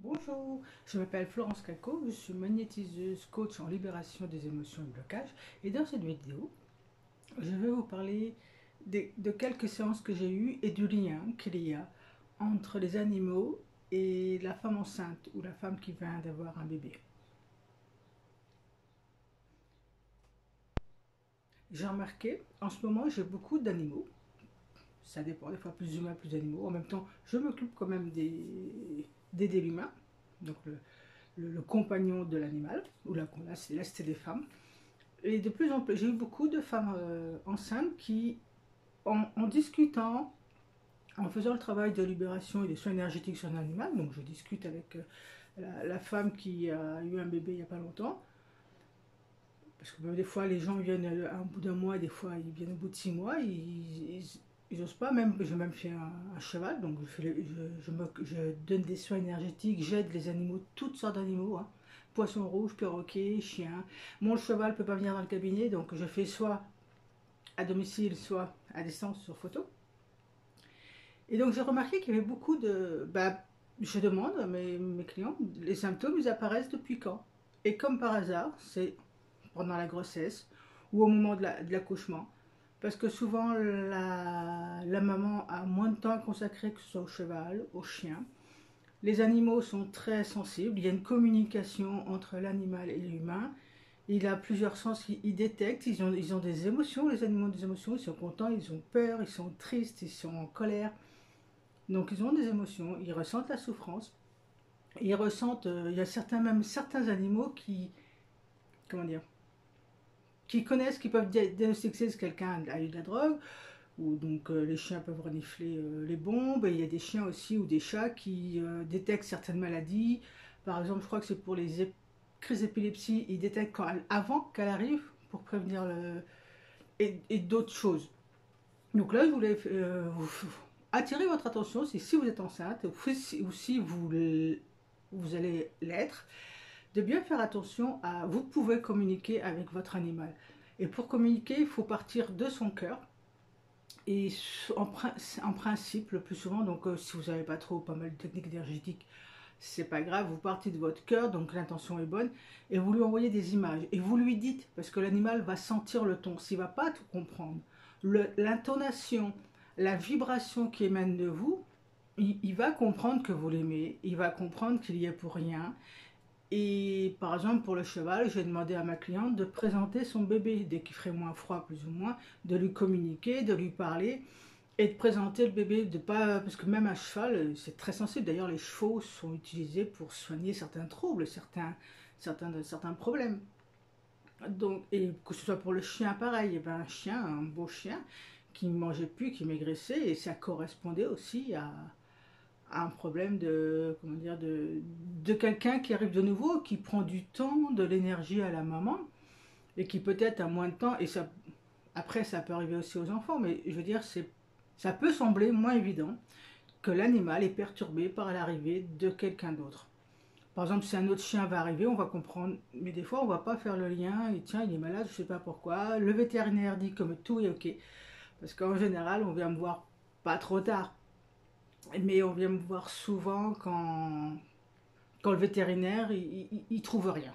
Bonjour, je m'appelle Florence Caco, je suis magnétiseuse, coach en libération des émotions et blocages. Et dans cette vidéo, je vais vous parler de quelques séances que j'ai eues et du lien qu'il y a entre les animaux et la femme enceinte ou la femme qui vient d'avoir un bébé. J'ai remarqué, en ce moment, j'ai beaucoup d'animaux. Ça dépend, des fois plus d'humains, plus d'animaux. En même temps, je m'occupe quand même d'aider l'humain, donc le compagnon de l'animal, ou là c'était des femmes. Et de plus en plus, j'ai eu beaucoup de femmes enceintes qui, en discutant, en faisant le travail de libération et des soins énergétiques sur un animal, donc je discute avec la femme qui a eu un bébé il n'y a pas longtemps, parce que des fois les gens viennent à un bout d'un mois, des fois ils viennent au bout de 6 mois, ils n'osent pas, même, j'ai même fait un cheval, donc je donne des soins énergétiques, j'aide les animaux, toutes sortes d'animaux, hein. Poisson rouge, perroquet, chien. Mon cheval ne peut pas venir dans le cabinet, donc je fais soit à domicile, soit à distance sur photo. Et donc j'ai remarqué qu'il y avait beaucoup de... je demande à mes clients, les symptômes, ils apparaissent depuis quand? Et comme par hasard, c'est pendant la grossesse ou au moment de l'accouchement. Parce que souvent, la maman a moins de temps à consacrer que ce soit au cheval, au chien. Les animaux sont très sensibles, il y a une communication entre l'animal et l'humain. Il a plusieurs sens, ils détectent, ils ont des émotions, les animaux ont des émotions, ils sont contents, ils ont peur, ils sont tristes, ils sont en colère. Donc ils ont des émotions, ils ressentent la souffrance, ils ressentent, il y a même certains animaux qui, comment dire, qui connaissent, qui peuvent diagnostiquer si quelqu'un a eu de la drogue, ou donc les chiens peuvent renifler les bombes, et il y a des chiens aussi ou des chats qui détectent certaines maladies. Par exemple, je crois que c'est pour les crises d'épilepsie, ils détectent avant qu'elle arrive pour prévenir et d'autres choses. Donc là, je voulais attirer votre attention, c'est si vous êtes enceinte ou si vous allez l'être, de bien faire attention à... Vous pouvez communiquer avec votre animal. Et pour communiquer, il faut partir de son cœur. Et en principe, le plus souvent, donc si vous n'avez pas pas mal de techniques énergétiques, c'est pas grave, vous partez de votre cœur, donc l'intention est bonne, et vous lui envoyez des images. Et vous lui dites, parce que l'animal va sentir le ton, s'il ne va pas tout comprendre, l'intonation, la vibration qui émane de vous, il va comprendre que vous l'aimez, il va comprendre qu'il y est pour rien. Et par exemple, pour le cheval, j'ai demandé à ma cliente de présenter son bébé, dès qu'il ferait moins froid, plus ou moins, de lui communiquer, de lui parler, et de présenter le bébé, de pas, parce que même un cheval, c'est très sensible. D'ailleurs, les chevaux sont utilisés pour soigner certains troubles, certains problèmes. Donc, et que ce soit pour le chien, pareil. Il y avait un chien, un beau chien, qui ne mangeait plus, qui maigrissait, et ça correspondait aussi à un problème de, comment dire, de quelqu'un qui arrive de nouveau, qui prend du temps, de l'énergie à la maman, et qui peut-être a moins de temps, et ça, après ça peut arriver aussi aux enfants, mais je veux dire, ça peut sembler moins évident que l'animal est perturbé par l'arrivée de quelqu'un d'autre. Par exemple, si un autre chien va arriver, on va comprendre, mais des fois on va pas faire le lien, et tiens, il est malade, je sais pas pourquoi, le vétérinaire dit que tout est ok, parce qu'en général, on vient me voir pas trop tard, mais on vient me voir souvent quand le vétérinaire, il trouve rien.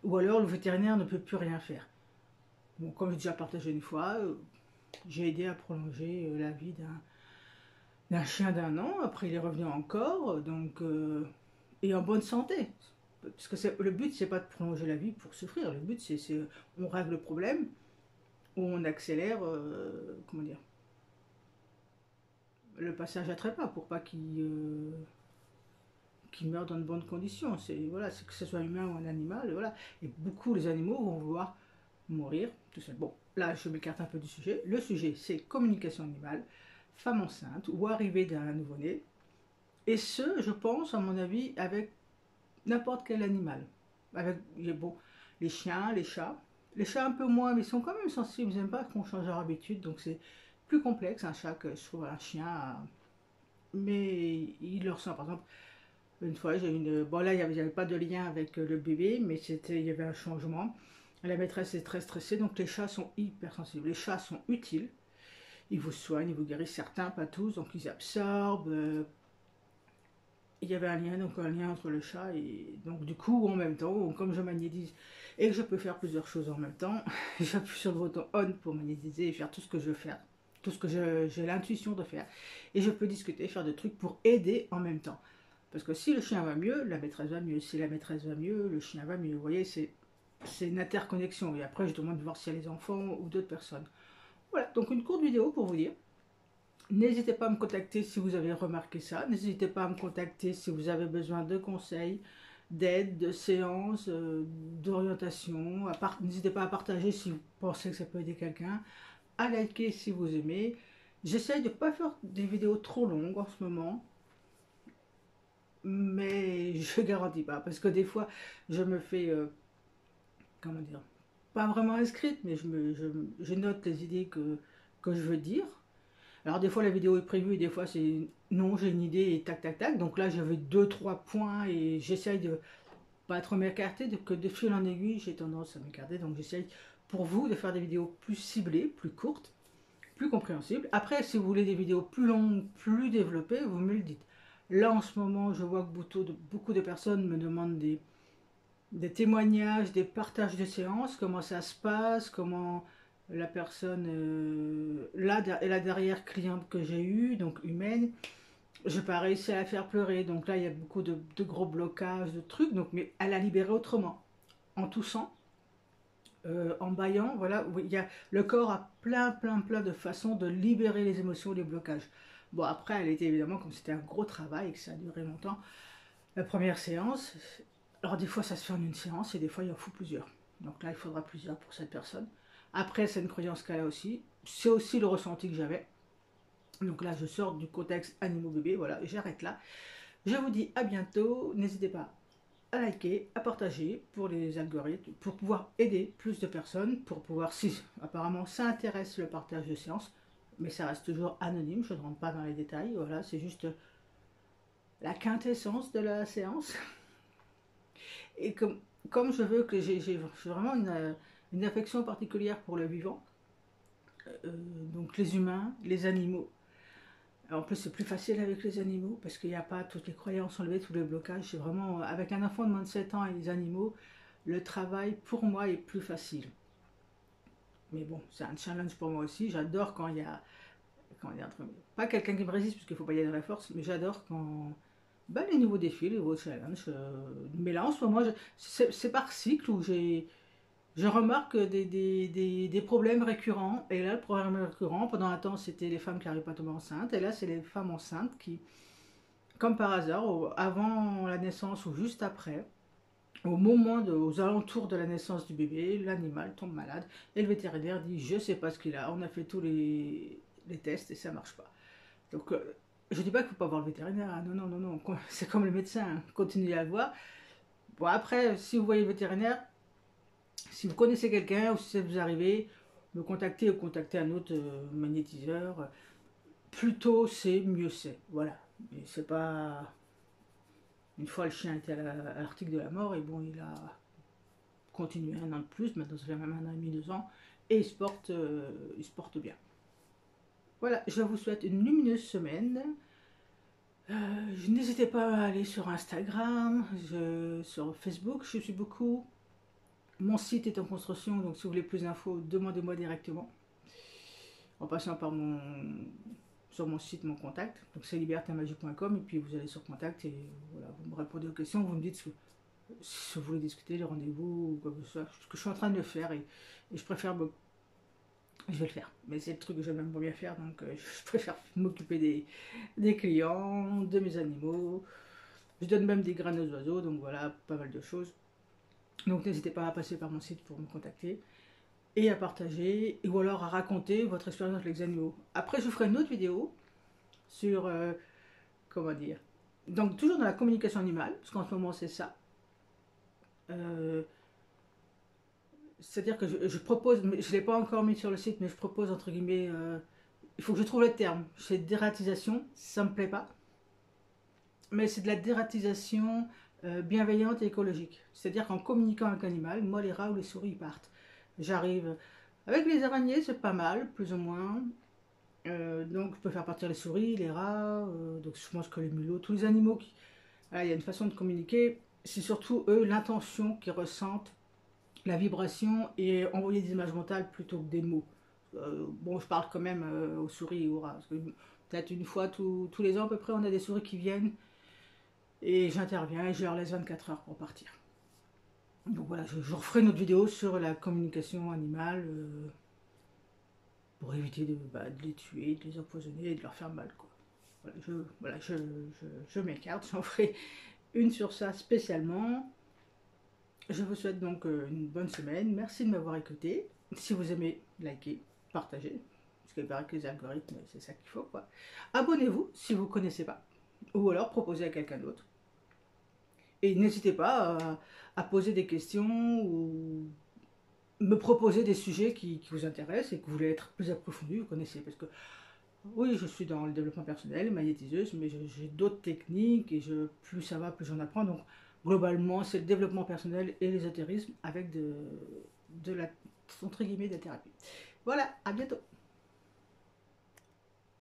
Ou alors le vétérinaire ne peut plus rien faire. Bon, comme j'ai déjà partagé une fois, j'ai aidé à prolonger la vie d'un chien d'1 an. Après, il est revenu encore, donc et en bonne santé. Parce que le but, c'est pas de prolonger la vie pour souffrir. Le but, c'est on règle le problème ou on accélère, comment dire, le passage à trépas pour pas qu'il meurt dans de bonnes conditions. C'est voilà, c'est que ce soit humain ou un animal, voilà. Et beaucoup les animaux vont vouloir mourir tout seul. Bon, là je m'écarte un peu du sujet. Le sujet c'est communication animale, femme enceinte ou arrivée d'un nouveau-né. Et ce, je pense, à mon avis, avec n'importe quel animal. Avec bon, les chiens, les chats. Les chats un peu moins, mais ils sont quand même sensibles, ils n'aiment pas qu'on change leur habitude, donc c'est plus complexe un chat que je trouve un chien. Mais il le ressent, par exemple, une fois, j'ai une. Bon, là, il n'y avait pas de lien avec le bébé, mais il y avait un changement. La maîtresse est très stressée, donc les chats sont hyper sensibles. Les chats sont utiles. Ils vous soignent, ils vous guérissent, certains, pas tous, donc ils absorbent. il y avait un lien, donc un lien entre le chat et donc du coup en même temps, comme je magnétise et que je peux faire plusieurs choses en même temps, j'appuie sur le bouton on pour magnétiser et faire tout ce que je veux faire, tout ce que j'ai l'intuition de faire, et je peux discuter, faire des trucs pour aider en même temps. Parce que si le chien va mieux, la maîtresse va mieux, si la maîtresse va mieux, le chien va mieux. Vous voyez, c'est une interconnexion. Et après, je demande de voir s'il y a les enfants ou d'autres personnes. Voilà, donc une courte vidéo pour vous dire. N'hésitez pas à me contacter si vous avez remarqué ça. N'hésitez pas à me contacter si vous avez besoin de conseils, d'aide, de séances, d'orientation. N'hésitez pas à partager si vous pensez que ça peut aider quelqu'un. À liker si vous aimez. J'essaye de ne pas faire des vidéos trop longues en ce moment. Mais je garantis pas. Parce que des fois, je me fais... comment dire, pas vraiment inscrite, mais je note les idées que je veux dire. Alors des fois la vidéo est prévue et des fois c'est non, j'ai une idée et tac tac tac. Donc là j'avais deux trois points et j'essaye de pas trop m'écarter, que de fil en aiguille j'ai tendance à m'écarter. Donc j'essaye pour vous de faire des vidéos plus ciblées, plus courtes, plus compréhensibles. Après si vous voulez des vidéos plus longues, plus développées, vous me le dites. Là en ce moment je vois que beaucoup de personnes me demandent des témoignages, des partages de séances, comment ça se passe, comment la personne, et la dernière cliente que j'ai eue, donc humaine, je n'ai pas réussi à la faire pleurer. Donc là, il y a beaucoup de gros blocages, de trucs, donc, mais elle a libéré autrement, en toussant, en bâillant, voilà, le corps a plein de façons de libérer les émotions, les blocages. Bon, après, elle était évidemment, comme c'était un gros travail et que ça a duré longtemps, la première séance, alors des fois ça se fait en une séance et des fois il en faut plusieurs. Donc là il faudra plusieurs pour cette personne. Après c'est une croyance qu'elle a aussi. C'est aussi le ressenti que j'avais. Donc là je sors du contexte animaux bébés, voilà, et j'arrête là. Je vous dis à bientôt. N'hésitez pas à liker, à partager pour les algorithmes, pour pouvoir aider plus de personnes, pour pouvoir, si apparemment ça intéresse le partage de séances, mais ça reste toujours anonyme, je ne rentre pas dans les détails, voilà, c'est juste la quintessence de la séance. Et comme je veux que j'ai vraiment une affection particulière pour le vivant, donc les humains, les animaux. En plus, c'est plus facile avec les animaux parce qu'il n'y a pas toutes les croyances enlevées, tous les blocages. C'est vraiment, avec un enfant de moins de 7 ans et les animaux, le travail pour moi est plus facile. Mais bon, c'est un challenge pour moi aussi. J'adore quand il y a, pas quelqu'un qui me résiste parce qu'il ne faut pas y aller dans la force, mais j'adore quand les nouveaux défis, les nouveaux challenges. Mais là, en ce moment, c'est par cycle où je remarque des problèmes récurrents. Et là, le problème récurrent, pendant un temps, c'était les femmes qui n'arrivent pas à tomber enceintes. Et là, c'est les femmes enceintes qui, comme par hasard, avant la naissance ou juste après, aux alentours de la naissance du bébé, l'animal tombe malade. Et le vétérinaire dit, je ne sais pas ce qu'il a. On a fait tous les tests et ça ne marche pas. Donc, je ne dis pas qu'il ne faut pas voir le vétérinaire. Hein. Non. C'est comme le médecin. Hein. Continuez à le voir. Bon, après, si vous voyez le vétérinaire, si vous connaissez quelqu'un ou si ça vous arrive, me contacter ou contacter un autre magnétiseur. Plus tôt c'est, mieux c'est. Voilà. Et c'est pas... Une fois le chien était à l'article de la mort, et bon, il a continué un an de plus, maintenant ça fait même un an et demi, 2 ans, et il se porte bien. Voilà, je vous souhaite une lumineuse semaine. N'hésitez pas à aller sur Instagram, sur Facebook, je suis beaucoup. Mon site est en construction, donc si vous voulez plus d'infos, demandez-moi directement. En passant par sur mon site, mon contact. Donc c'est libertamagique.com, et puis vous allez sur contact et voilà, vous me répondez aux questions, vous me dites si vous voulez discuter, les rendez-vous ou quoi que ce soit. Ce que je suis en train de le faire et je préfère je vais le faire. Mais c'est le truc que j'aime même pas bien faire, donc je préfère m'occuper des clients, de mes animaux. Je donne même des graines aux oiseaux, donc voilà, pas mal de choses. Donc n'hésitez pas à passer par mon site pour me contacter et à partager, ou alors à raconter votre expérience avec les animaux. Après, je ferai une autre vidéo sur, comment dire, donc toujours dans la communication animale, parce qu'en ce moment c'est ça. C'est-à-dire que je propose, mais je ne l'ai pas encore mis sur le site, mais je propose entre guillemets, il faut que je trouve le terme. C'est dératisation, ça me plaît pas, mais c'est de la dératisation bienveillante et écologique. C'est-à-dire qu'en communiquant avec l'animal, moi les rats ou les souris ils partent. J'arrive avec les araignées, c'est pas mal, plus ou moins. Donc je peux faire partir les souris, les rats, donc je pense que les mulots, tous les animaux Voilà, il y a une façon de communiquer. C'est surtout eux, l'intention qu'ils ressentent, la vibration et envoyer des images mentales plutôt que des mots. Bon, je parle quand même aux souris et aux rats. Peut-être une fois tous les ans à peu près, on a des souris qui viennent et j'interviens et je leur laisse 24 heures pour partir. Donc voilà, je referai une autre vidéo sur la communication animale pour éviter de les tuer, de les empoisonner et de leur faire mal, quoi. Je m'écarte, j'en ferai une sur ça spécialement. Je vous souhaite donc une bonne semaine. Merci de m'avoir écouté. Si vous aimez, likez, partagez. Parce qu'il paraît que les algorithmes, c'est ça qu'il faut, quoi. Abonnez-vous si vous ne connaissez pas. Ou alors proposez à quelqu'un d'autre. Et n'hésitez pas à poser des questions ou me proposer des sujets qui vous intéressent et que vous voulez être plus approfondis, vous connaissez. Parce que oui, je suis dans le développement personnel, magnétiseuse, mais j'ai d'autres techniques et plus ça va, plus j'en apprends. Donc globalement, c'est le développement personnel et l'ésotérisme avec de la, entre guillemets, de la thérapie. Voilà, à bientôt.